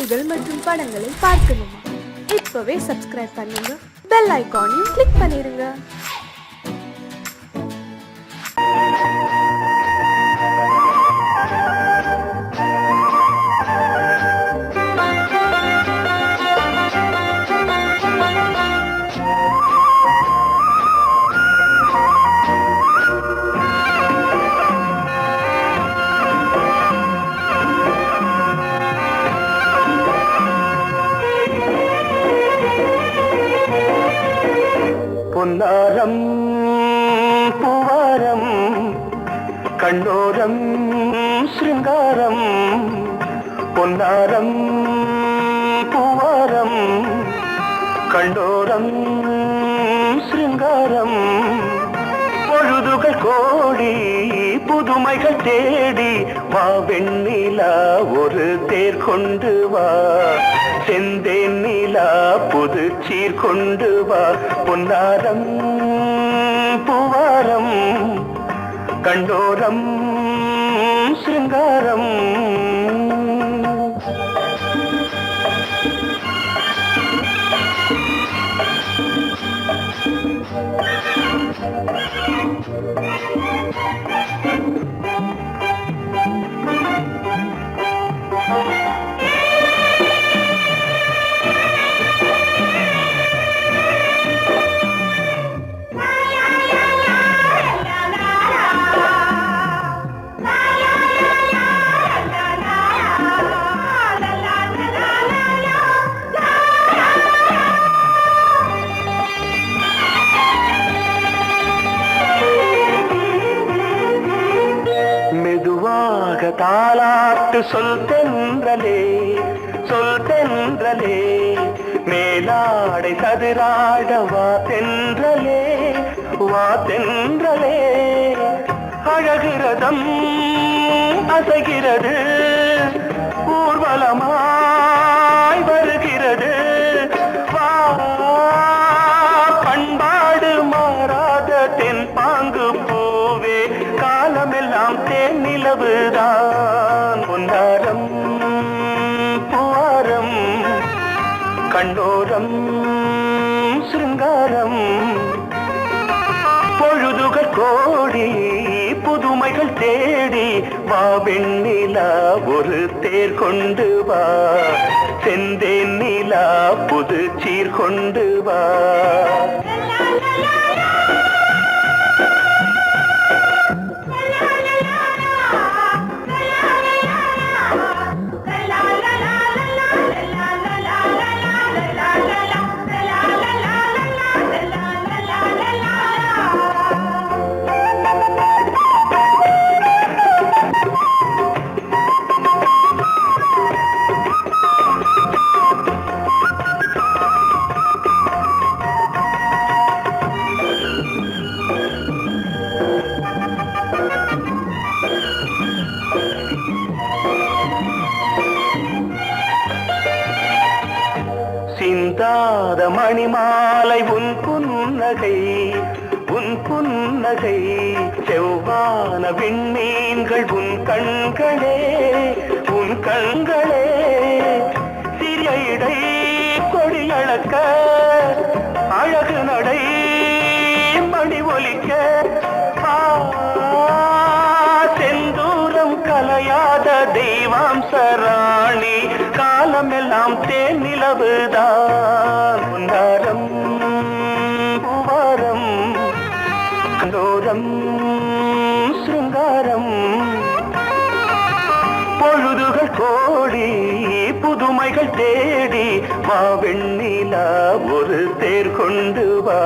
பாடல்கள் மற்றும் படங்களை பார்க்கணுமா? இப்பவே சப்ஸ்கிரைப் பண்ணுங்க, பெல் ஐகானையும் கிளிக் பண்ணிருங்க. பொன்னாரம் பூவாரம் கண்ணோரம் சிருங்காரம், பொன்னாரம் பூவாரம் கண்ணோரம் சிருங்காரம், பொழுதுகள் கோடி புதுமைகள் தேடி வா வெண்ணிலா ஒரு தேர் கொண்டு வா, செந்தேன் நிலா புது சீர் கொண்டு வா, பொன்னாரம் பூவாரம் கண்டோரம் சிருங்காரம். தாலாட்டு சொல் தென்றலே, சொல் தென்றலே, மேலாடை சதுராட வா தென்றலே, வா தென்றலே, அழகிறதம் அசைகிறது ஊர்வலமாய் வருகிறது, வா பண்பாடு மாறாத தென் பாங்கு பூவே, காலமெல்லாம் தேன் நிலவுதான், பொன்னாரம் பூவாரம் கண்ணோரம் சிருங்காரம், பொழுதுகள் கோடி புதுமைகள் தேடி வா வெண்ணிலா ஒரு தேர் கொண்டு வா, செந்தேன் நிலா புது சீர் கொண்டு வா. சிந்தாத மணிமாலை உன் புன்னகை, உன் புன்னகை, செவ்வான விண்மீன்கள் உன் கண்களே, உன் கண்களே, சிறிய இடை கொடியளக்க அழகு நடை மணி ஒலிக்க, செந்தூரம் கலையாத தெய்வாம்சராணி, காலமெல்லாம் தேன் நிலவுதான், பொன்னாரம் பூவாரம் கண்டோரம் சிருங்காரம், பொழுதுகள் கோடி புதுமைகள் தேடி வா வெண்ணிலா ஒரு தேர் கொண்டு வா,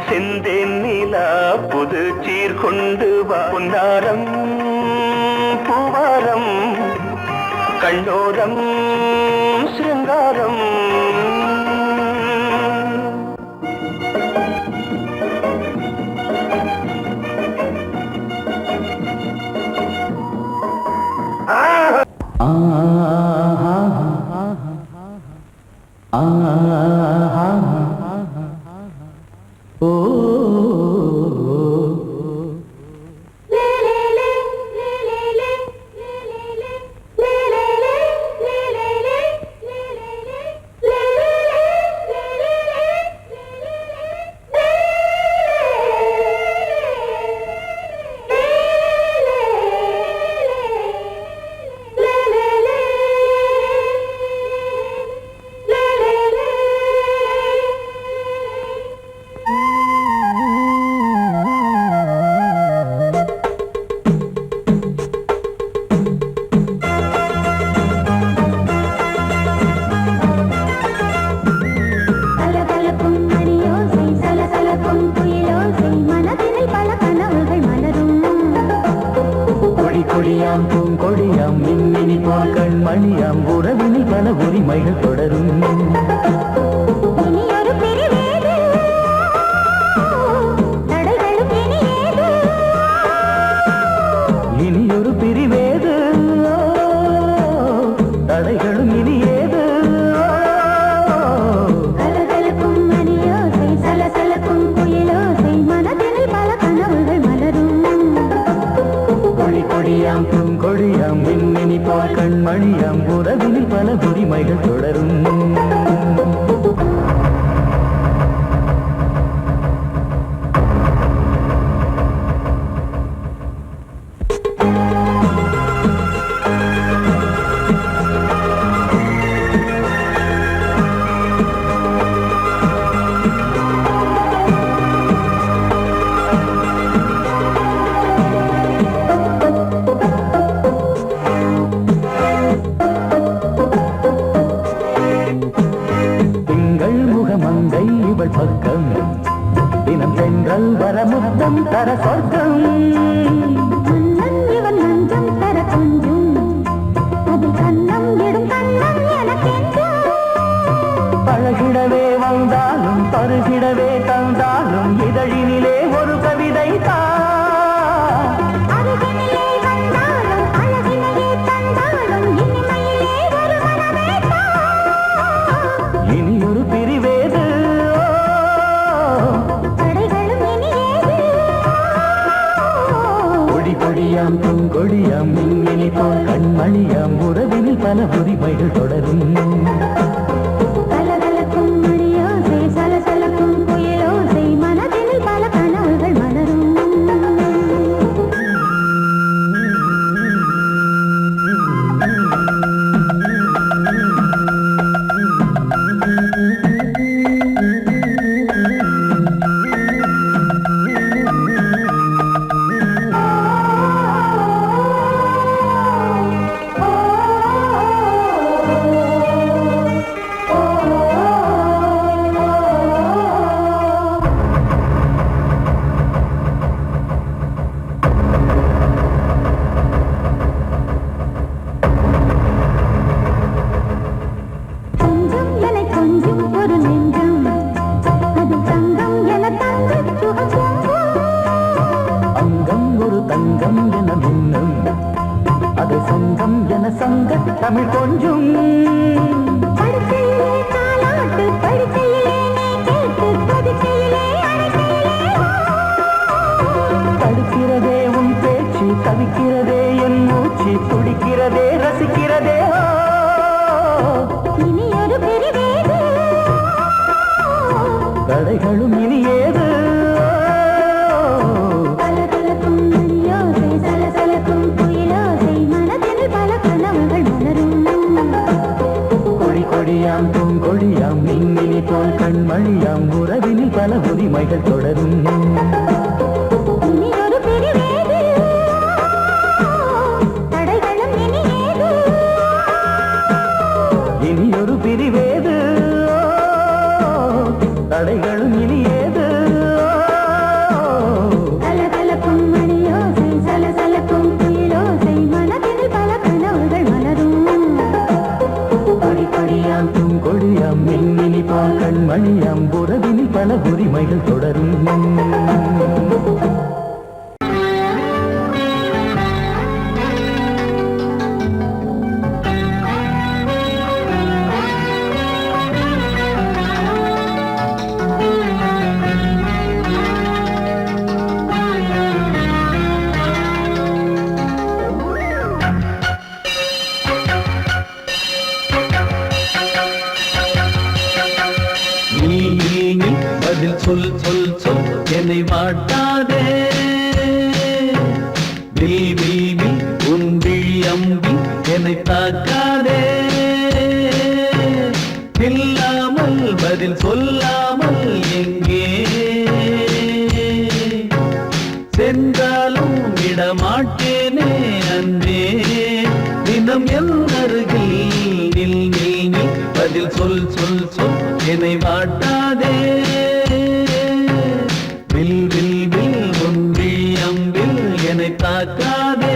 செந்தேன் நிலா புது சீர் கொண்டு வா, பொன்னாரம் பூவாரம் கண்டோரம் சிருங்காரம். பல உரிமைகள் தொடரும். இனியொரு பிரிவேது தடைகளும் இனியேது. கலகலக்கும் மணியோசை சலசலக்கும் குயிலோசை மனதில் பல கனவுகள் மலரும். கொடி கொடியாம் பூங்கொடியாம் மின்மினி போல் கண்மணியாம் உறவினில் பல உரிமைகள் தொடரும். மங்கை இவள் பக்கம் தினம் சென்றல் வர முத்தம் தர சொர்க்கம். இவன் நஞ்சம் தர கொஞ்சம் அதில் கண்ணம் இடும் கண்ணம் எனக்கென்றும். பழகிடவே வந்தாலும் பருகிடவே தந்தாலும் இதழினிலே ஒரு கவிதை தான். அருகினிலே வந்தாலும் அழகினையே தந்தாலும் இனிமையிலே ஒரு மனமே தான். இனியொரு பிரிவேது தடைகளும் இனியேது. கொடி கொடியாம் பூங்கொடியாம் மின்மினி போல் கண்மணியாம் உறவினில் பல உரிமைகள் தொடரும். கலகலக்கும் மணியோசை சலசலக்கும் குயிலோசை மனதில் பல கனவுகள் மலரும். கொஞ்சம் என கொஞ்சம் ஒரு நெஞ்சம் அது தங்கம் என தங்க சுகம். அங்கம் ஒரு தங்கம் என மின்னும் அது சங்கம் என சங்க தமிழ் கொஞ்சம். படுக்கையிலே தாலாட்டு படுக்கையிலே நீ கேட்டு படுக்கையிலே அழைக்கையிலே தடுக்கிறதே உன் பேச்சு தவிக்கிறதே என் மூச்சு துடிக்கிறதே ரசிக்கிறதே. இனி ஒரு பிரிவேது தடைகளும் இனியேது. கலகலக்கும் மணியோசை சலசலக்கும் குயிலோசை மனதில் பல கனவுகள் மலரும். கொடி கொடியாம் பூங்கொடியாம் மின்மினி போல் கண்மணியாம் உறவினில் பல உரிமைகள் தொடரும். இனி ஒரு பிரிவேது தடைகளும் இனியேது. இனியொரு பிரிவேது தடைகளும் இனியேது. கலகலக்கும் மணியோசை சலசலக்கும் குயிலோசை மனதில் பல கனவுகள் மலரும். கொடி கொடியாம் பூங்கொடியாம் மின்மினி போல் கண்மணியாம் உறவினில் பல உரிமைகள் தொடரும். பதில் சொல் சொல் சொல் என்னை வாட்டாதே. வில் வில் வில் உன் விழி அம்பி என்னை தாக்காதே. இல்லாமல் பதில் சொல்லாமல் எங்கே சென்றாலும் விடமாட்டேனே அன்பே. தினம் என் அருகில் நில் நில் நில் பதில் சொல் சொல் சொல் என்னை வாட்டாதே. வில் வில் வில் உன் விழி அம்பில் என்னை தாக்காதே.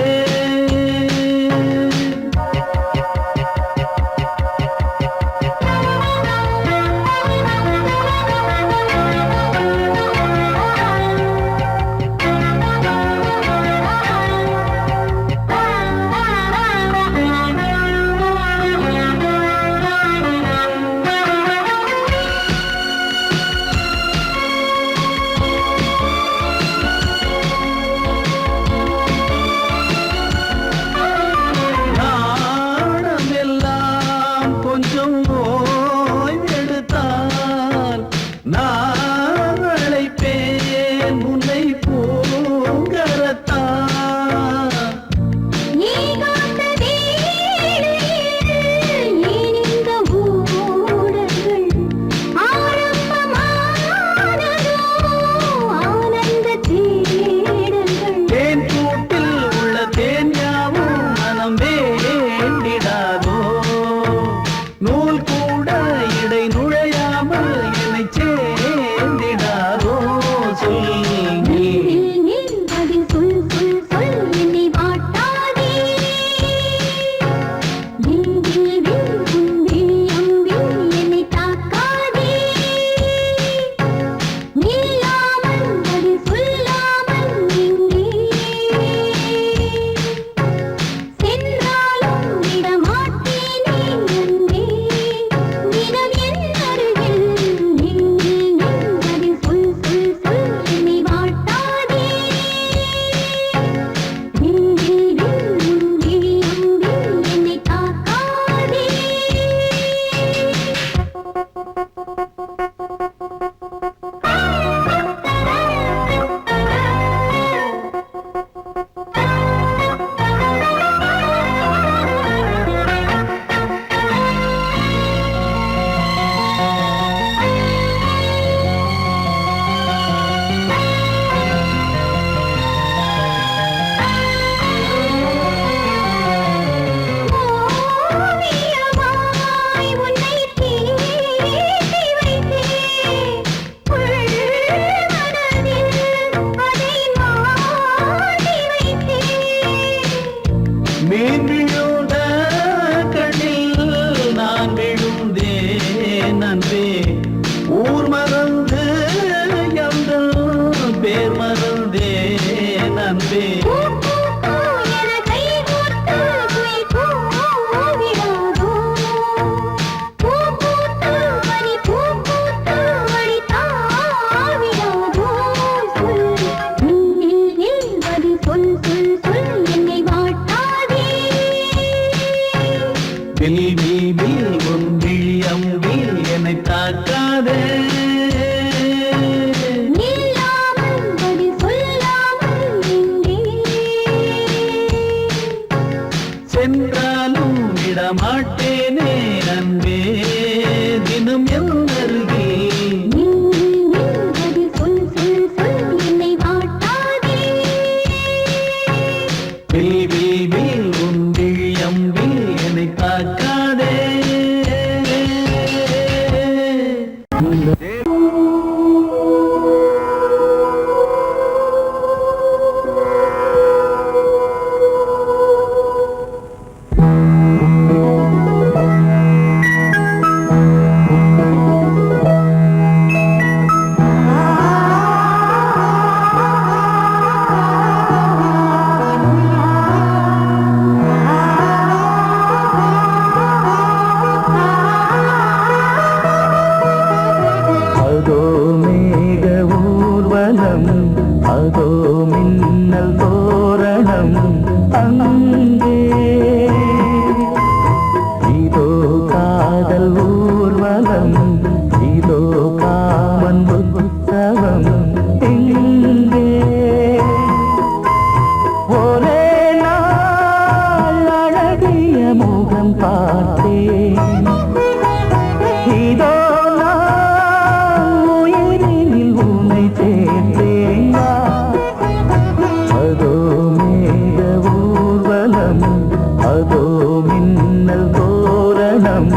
தோரணம்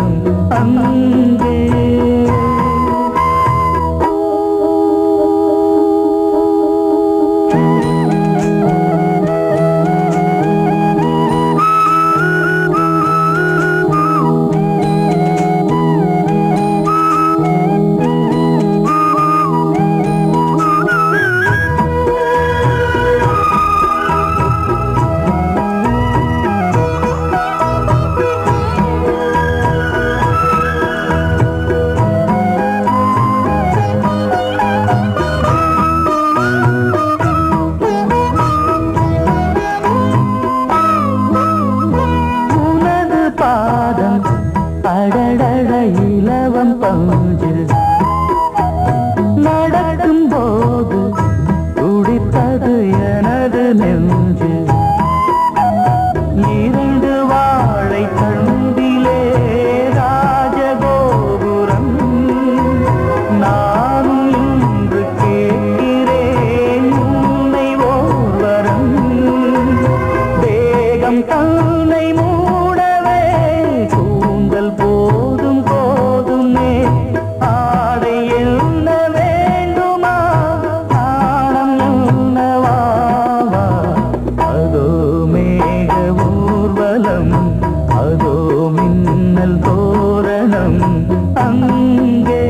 அங்கே. அடடட இலவம் பஞ்சு நடக்கும் போது துடித்தது எனது நெஞ்சு. இரண்டு வாழை தண்டிலே ராஜகோபுரம் நானும் இன்று கேட்கிறேன் உன்னை ஓர்வரம். தேகம் தன்னை மூடவே கூந்தல் போதும் போதுமே ஆடை என்ன வேண்டுமா ஆடம் என்னவாவா. அதோ மேக ஊர்வலம் அதோ மின்னல் தோரணம் அங்கே.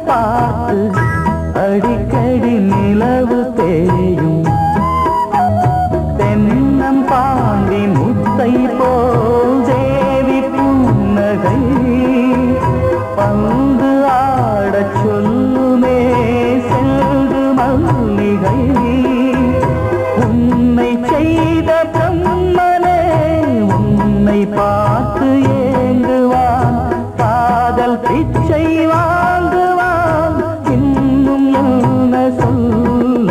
பார்த்து அடிக்கடி நிலவு தேயும் தென்னம் பாண்டி முத்தை போல் தேவி புன்னகை பந்து ஆடச் சொல்லுமே செல்து மல்லிகை. உன்னை செய்த பிரம்மனே உன்னை பார்த்து ஏங்குவான் காதல் பிச்சை வாங்குவான் இன்னும் என்ன சொல்ல.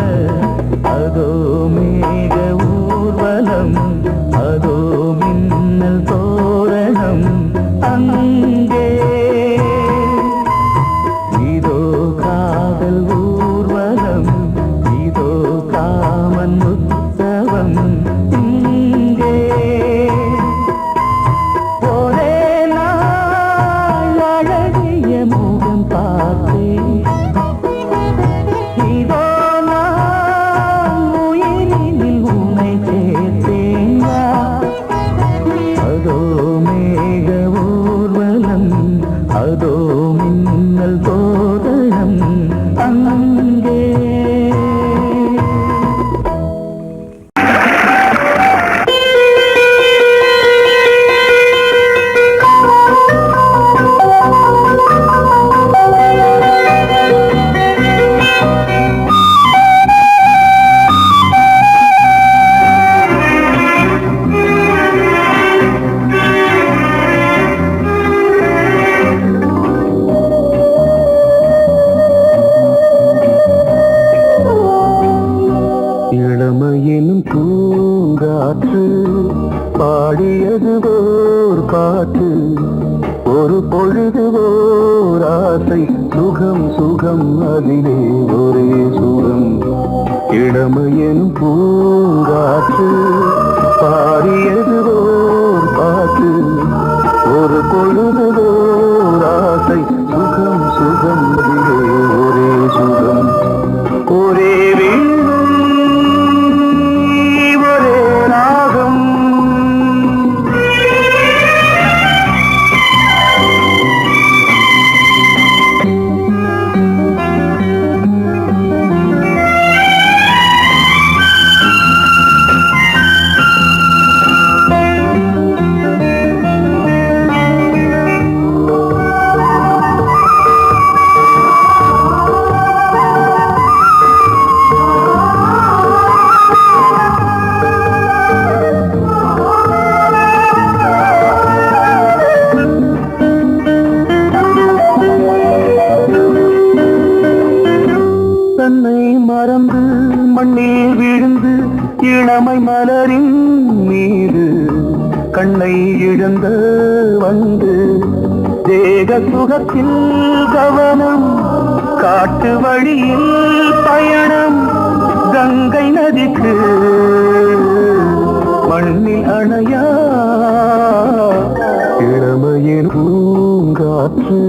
அதோ மேக ஊர்வலம் அதோ மின்னல் தோரணம் அங்கே. இதோ காதல் ஊர்வலம் இதோ காமன் உற்சவம் இங்கே. ஒரே நாள் அழகிய முகம் பார்த்தேன் இதோ நான் உயிரினில் உன்னை சேர்த்தேன். அதோ மேக ஊர்வலம் அதோ மின்னல் தோரணம் அங்கே. இளமையினும் பூங்காற்று பாடியது ஓர் பாட்டு ஒரு பொழுது ஓர் ஆசை சுகம் சுகம் அதிலே ஒரே சுகம். இளமையினும் பூங்காற்று பாடியது ஓர் பாட்டு ஒரு பொழுது ஓர் ஆசை சுகம் சுகம் அதிலே ஒரே சுகம். ஒரே என்னை மறந்து மண்ணில் விழுந்து இளமை மலரின் மீது கண்ணை இழந்த வந்து தேக சுகத்தில் கவனம் காட்டு வழியில் பயணம் கங்கை நதிக்கு மண்ணில் அணையா இளமையின் பூங்காற்று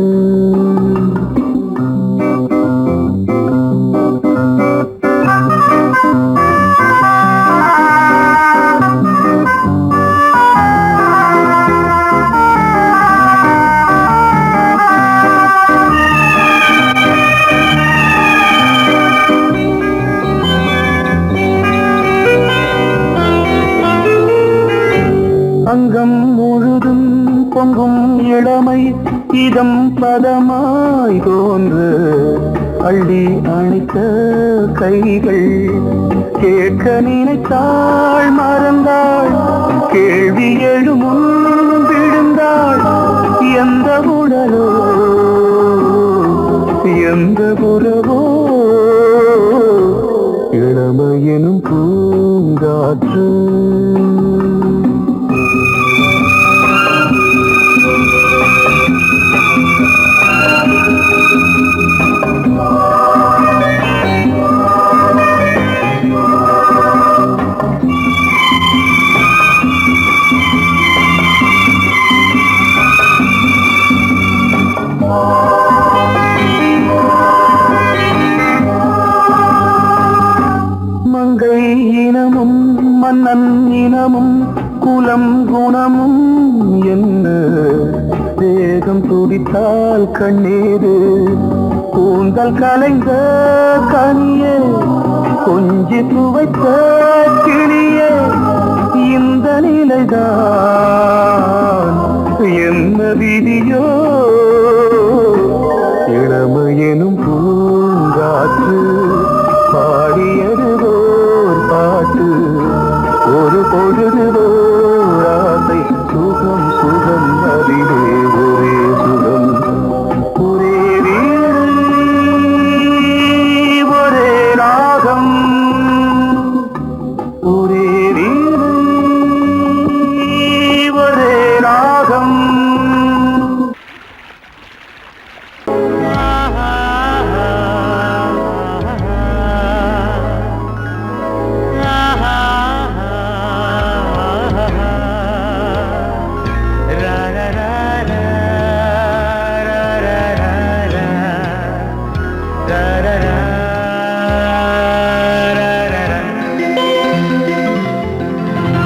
அங்கம் முழுதும் பொங்கும் இளமை இதம் பதமாய் தோன்று அள்ளி அணைத்த கைகள் கேட்க நினைத்தாள் மறந்தாள் கேள்வி எழுமுன் விழுந்தாள் எந்த உடலோ எந்த உறவோ இளமையெனும் பூங்காற்று மங்கை இனமும் மன்னன் இனமும் குலம் குணமும் என்ன தேகம் துடித்தால் கண்ணீரு கூந்தல் கலைந்த கனியே கொஞ்சி துவைத்த கிளியே இந்த நிலைதான் என்ன விதியோ இளமையெனும் பூங்காற்று பாடியதுவோர் பாட்டு ஒரு பொழுதுவோர் ஆசை சுகம் சுகம் அதிலே ஒரே சுகம் ஒரே வீடு ஒரே ராகம் ஒரே வீடு ஒரே ராகம்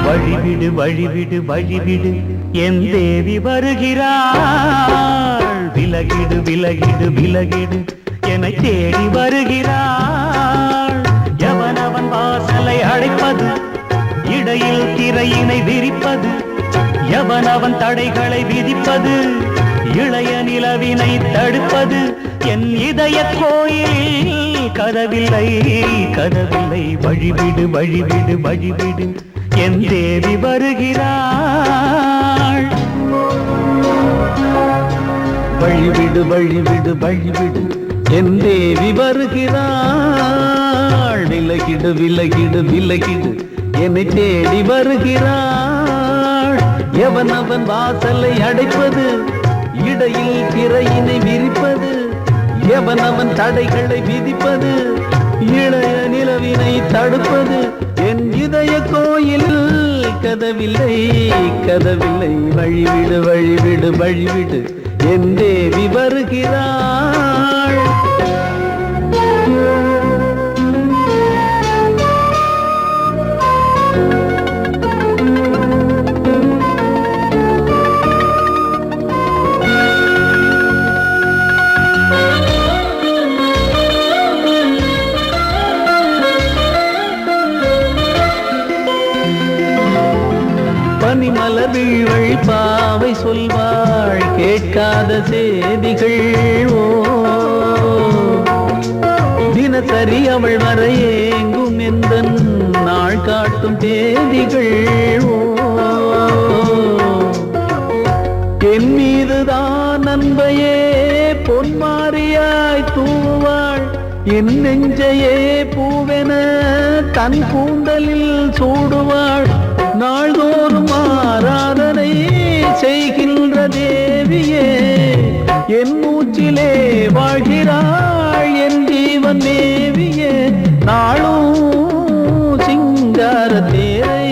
வழிவிடு வழிவிடு வழிவிடு என் தேவி வருகிறாள் விலகிடு விலகிடு விலகிடு என்னை தேடி வருகிறாள் எவனவன் வாசலை அடைப்பது இடையில் திரையினை விரிப்பது எவனவன் தடைகளை விதிப்பது இளைய நிலவினை தடுப்பது என் இதய கோயில் கதவில்லை கதவில்லை வழிவிடு வழிவிடு வழிவிடு என் தேவி வருகிறாள் வழிவிடு வழிவிடு வழிவிடு என் தேவி வருகிறாள் விலகிடு விலகிடு விலகிடு என்னை தேடி வருகிறாள் எவனவன் வாசலை அடைப்பது இடையில் திரையினை விரிப்பது எவனவன் தடைகளை விதிப்பது இளைய நிலவினை தடுப்பது என் இதய கோயில் கதவில்லை கதவில்லை வழிவிடு வழிவிடு வழிவிடு என் தேவி வருகிறாள் பனிமலர் வீழ்வழி பாவை சொல்வாள் கேட்காத செய்திகள் ஓ தினசரி அவள் வர ஏங்கும் எந்த நாள் காட்டும் தேதிகள் ஓ என் மீதுதான் அன்பையே பொன்மாரியாய் தூவாள் என் நெஞ்சையே பூவென தன் கூந்தலில் சூடுவாள் நாள்தோறும் ஆராதனை செய்கின்ற தேவியே என் மூச்சிலே வாழ்கிறாள் என் ஜீவன் தேவியே நாளும் சிங்கார தேரை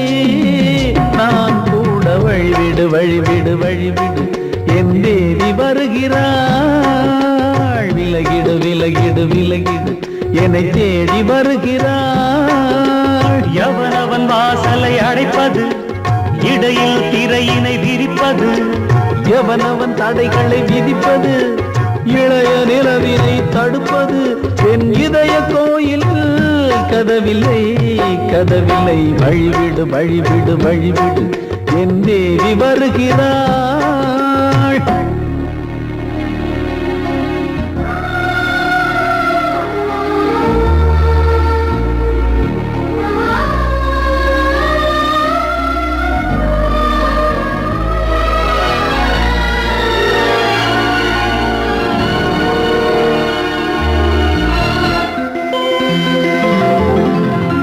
நான் கூட வழிவிடு வழிவிடு வழிவிடு என் தேவி வருகிறாள் விலகிடு விலகிடு விலகிடு என்னை தேடி வருகிறாள் எவனவன் வாசலை அடைப்பது இடையில் திரையினை விரிப்பது எவனவன் தடைகளை விதிப்பது இளைய நிலவினை தடுப்பது என் இதய கோயில் கதவில்லை கதவில்லை வழிவிடு வழிவிடு வழிவிடு என் தேவி வருகிறாள்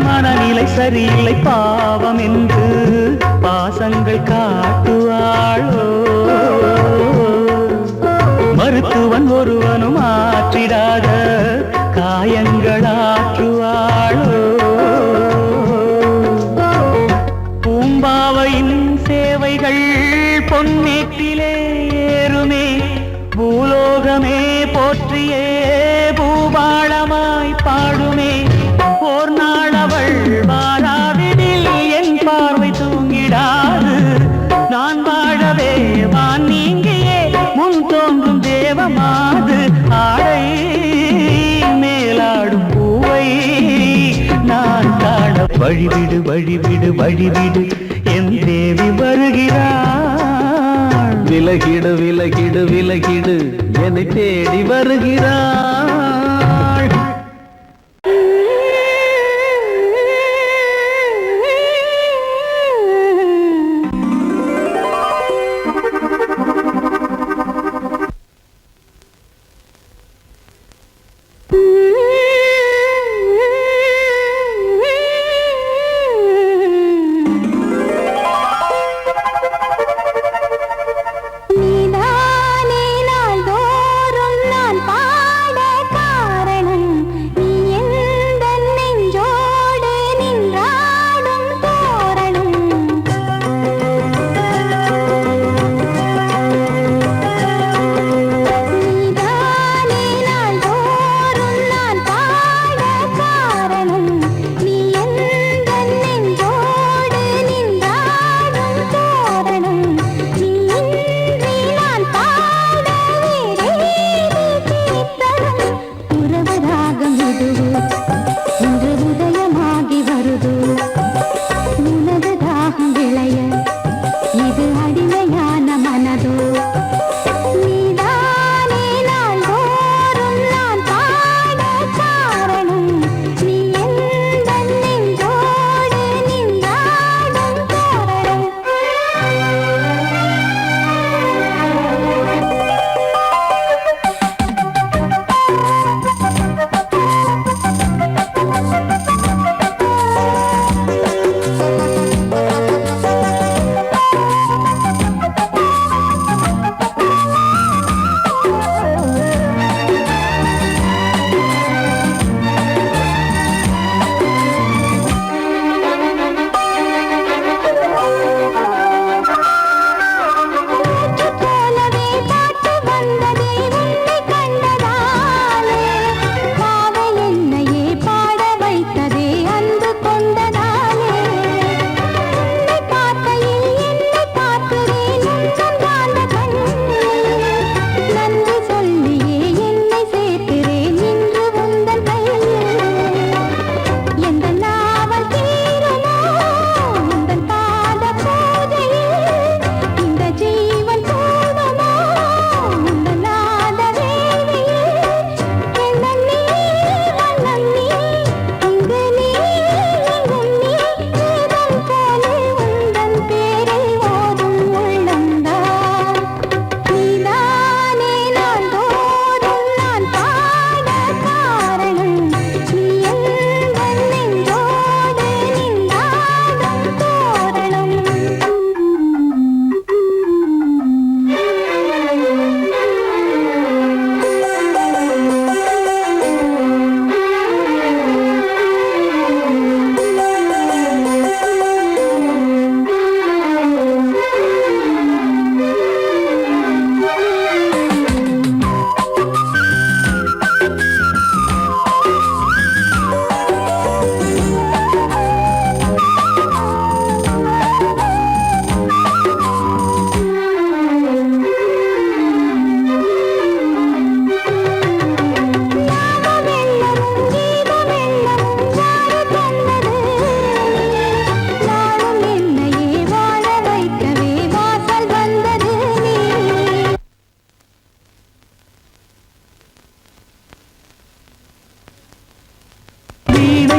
மனநிலை சரியில்லை பாவம் என்று பாசங்கள் காட்டுவாளோ மருத்துவன் ஒருவனும் ஆற்றிடாத காயங்களாற்றுவாளோ பூம்பாவையின் சேவைகள் பொன்னேற்றிலே ஏறுமே பூலோகமே போற்றியே பூபாளமாய் பாடுமே ஓர் நாள் அவள் வாராவிடில் என் பார்வை தூங்கிடாது நான் வாழவே வான் நீங்கியே முன் தோன்றும் தேவமாது ஆடை மேலாடும் பூவை நான் காண வழிவிடு வழிவிடு வழிவிடு என் தேவி வருகிறாள் விலகிடு விலகிடு விலகிடு என்னை தேடி வருகிறாள் நீதானே நாள்தோறும் நான் பாட காரணம்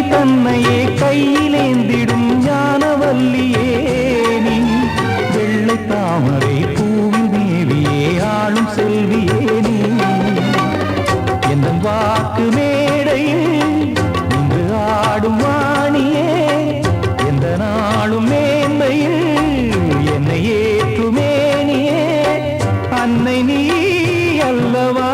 தன்னையே கையிலேந்திடும் ஞானவல்லியே நீ வெள்ளை தாமரை பூவில் மேவியே ஆளும் செல்வியே நீ என் வாக்கு மேடையில் நின்று ஆடும் வாணியே எந்த நாளும் மேன்மையில் என்னை ஏற்றுமேனியே அன்னை நீ அல்லவா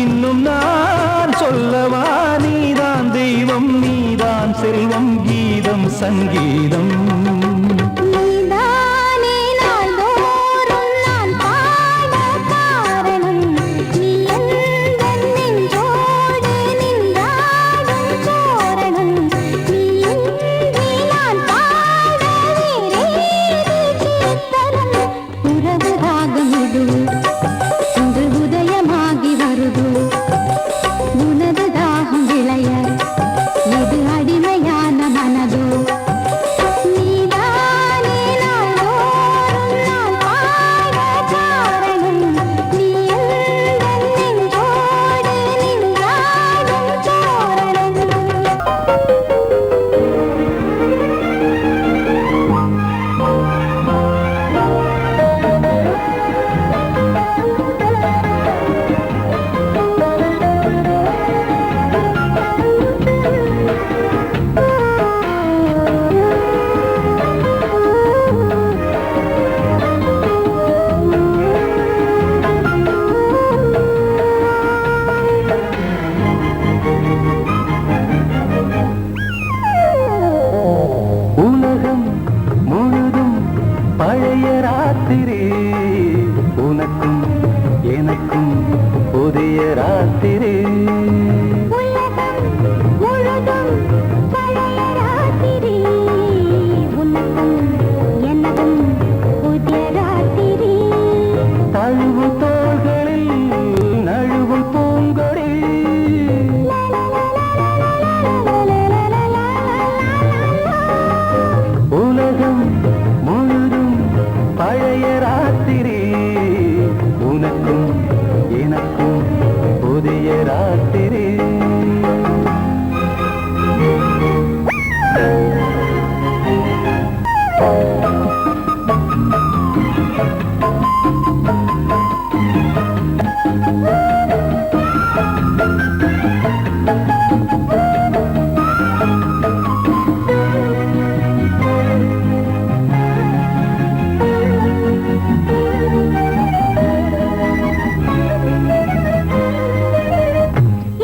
இன்னும் நான் சொல்லவா நீதான் தெய்வம் நீதான் செல்வம் கீதம் சங்கீதம் நீதானே நாள்தோறும் நான் பாட காரணம் நீ எந்தன் நெஞ்சோடு நின்றாடும் தோரணம் நீ இன்றி நான் பாட வேறேது கீர்த்தனம் உறவு ராகம் இது இன்று உதயமாகி வருது உனது தாகம் விளைய இது அடிமையான மனதோ நீதானே நாள்தோறும் நான் பாட காரணம் நீ எந்தன் நெஞ்சோடு நின்றாடும் தோரணம் உலகம் முழுதும் பழைய ராத்திரி உனக்கும் எனக்கும் புதிய ராத்திரி உலகம் முழுதும் பழைய ராத்திரி உனக்கும் எனக்கும் புதிய ராத்திரி தழுவு தோள்களில் நழுவும் பூங்கொடி உலகம் முழுதும் பழைய ராத்திரி உனக்கும் எனக்கும் புதிய ராத்திரி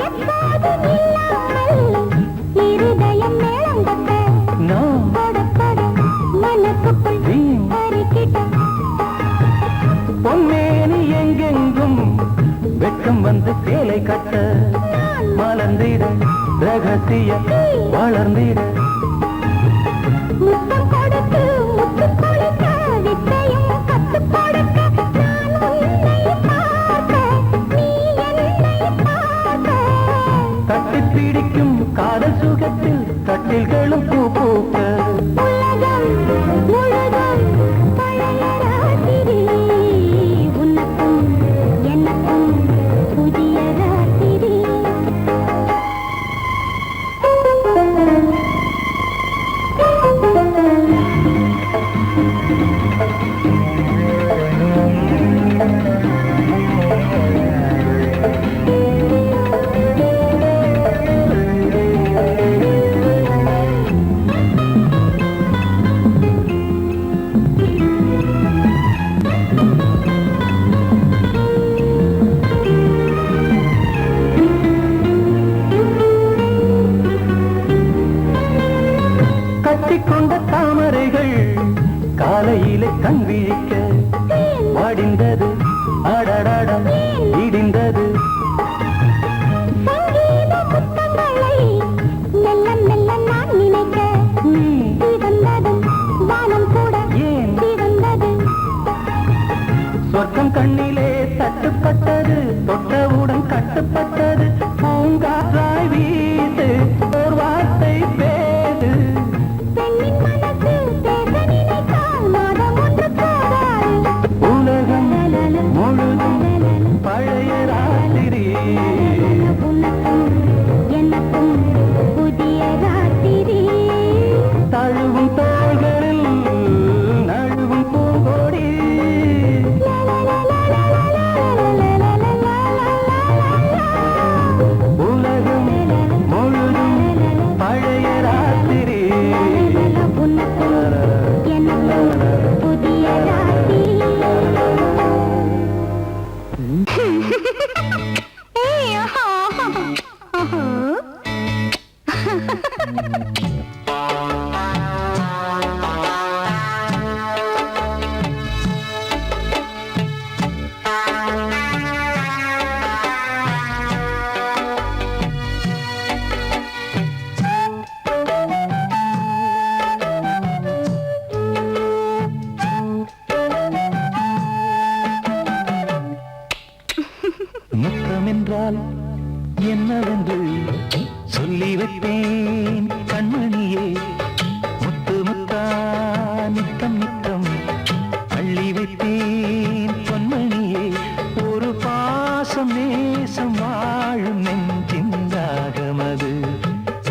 எப்போதும் இல்லாமல் இருதயம் மேளம் தட்ட நான் கொட கொட மனசுக்குள் வீண் பறிக்கிட்ட பொன்மேனி எங்கெங்கும் வெட்கம் வந்து சேலை கட்ட மலர்ந்திட ரகசிய வளர்ந்திட முத்தம் கொடுத்து முத்து கொடுக்க வித்தையும் கத்துக் கொடுக்க நான் உன்னை பார்க்க நீ என்னை பார்க்க தட்டிப் பிடிக்கும் காதல் சுகத்தில் கட்டில்களும் பூ பூக்க உலகம் முழுதும் பழைய ராத்திரி உனக்கும் எனக்கும் புதிய ராத்திரி முத்தமென்றால் என்னவென்று சொல்லி வைப்பேன் கண்மணியே. முத்து முத்தா நித்தம் நித்தம் அள்ளி வைப்பேன் பொன்மணியே. ஒரு பாசம் நேசம் வாழும் நெஞ்சின் ராகமது.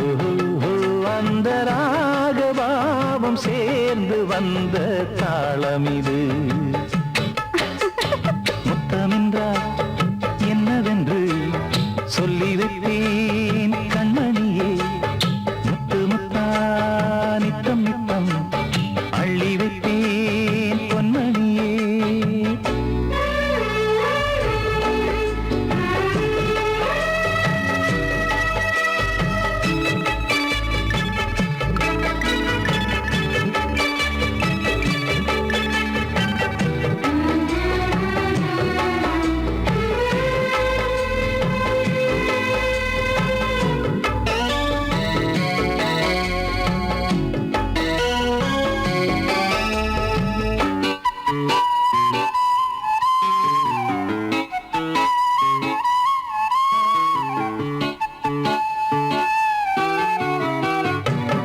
ஓஹோ, அந்த ராகபாவம் சேர்ந்து வந்த தாளமிது. முத்தமென்றால் என்னவென்று சொல்லி வைப்பேன் கண்மணியே. முத்து முத்தா நித்தம் நித்தம் அள்ளி வைப்பேன் பொன்மணியே.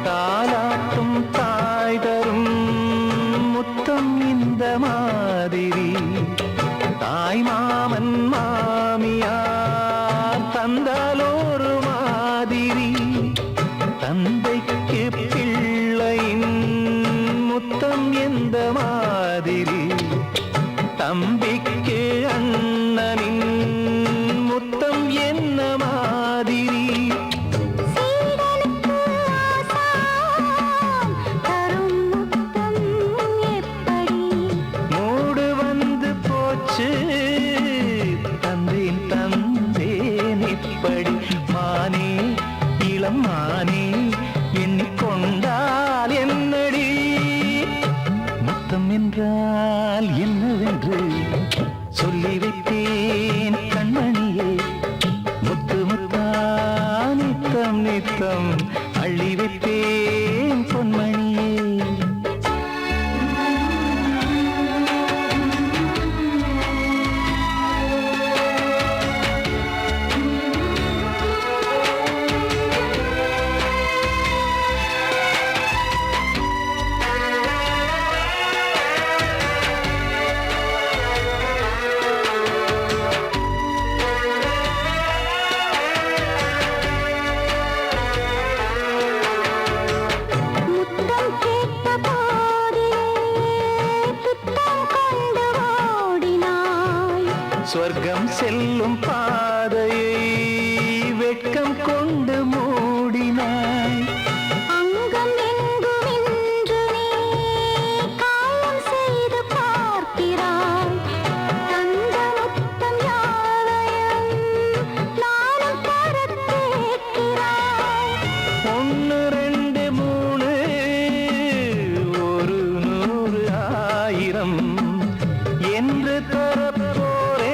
தாலாட்டும் தாய் தரும் முத்தம் இந்த மாதிரி தாய் மாமன் மாமியார் தந்தாலோரு மாதிரி. தந்தைக்கு பிள்ளையின் முத்தம் எந்த மாதிரி தம்பிக்கு அண்ணனின் முத்தம் என்ன மாதிரி. சீடனுக்கு ஆசான் தரும் முத்தம் எப்படி? மூடு வந்து போச்சு தந்தேன் தந்தேன் இப்படி. மானே இளம் மானே எண்ணிக்கொண்டால் என்னடி. முத்தம் என்றால் என்னவென்று சொல்லி வைத்தேன் கண்மணியே. முத்து முத்தா நித்தம் நித்தம் அள்ளி வைத்தேன் பொன்மணியே. முத்தம் கேட்ட போதிலே துத்தம் கொண்டு ஓடினாய். சொர்க்கம் செல்லும் பாதையை வெட்கம் கொண்டு மூடினாய். அங்கம் எங்கும் இன்று நீ காயம் செய்து பார்க்கிறாய். தந்த முத்தம் யாவையும் நானும் தரக் கேட்கிறாய். ஒன்று ரெண்டு மூணு ஒரு நூறு ஆயிரம் என்று தரப்போரேன்.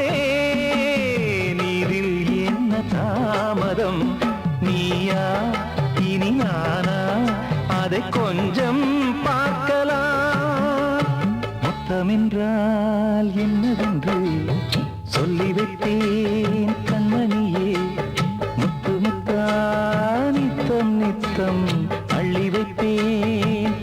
இதில் என்ன தாமதம்? நீயா இனி நானா அதை கொஞ்சம் பார்க்கலாம். முத்தமென்றால் என்னவென்று சொல்லி வைத்தேன் கண்மணியே. முத்து முத்தா நித்தம் நித்தம் அள்ளி வைப்பேன்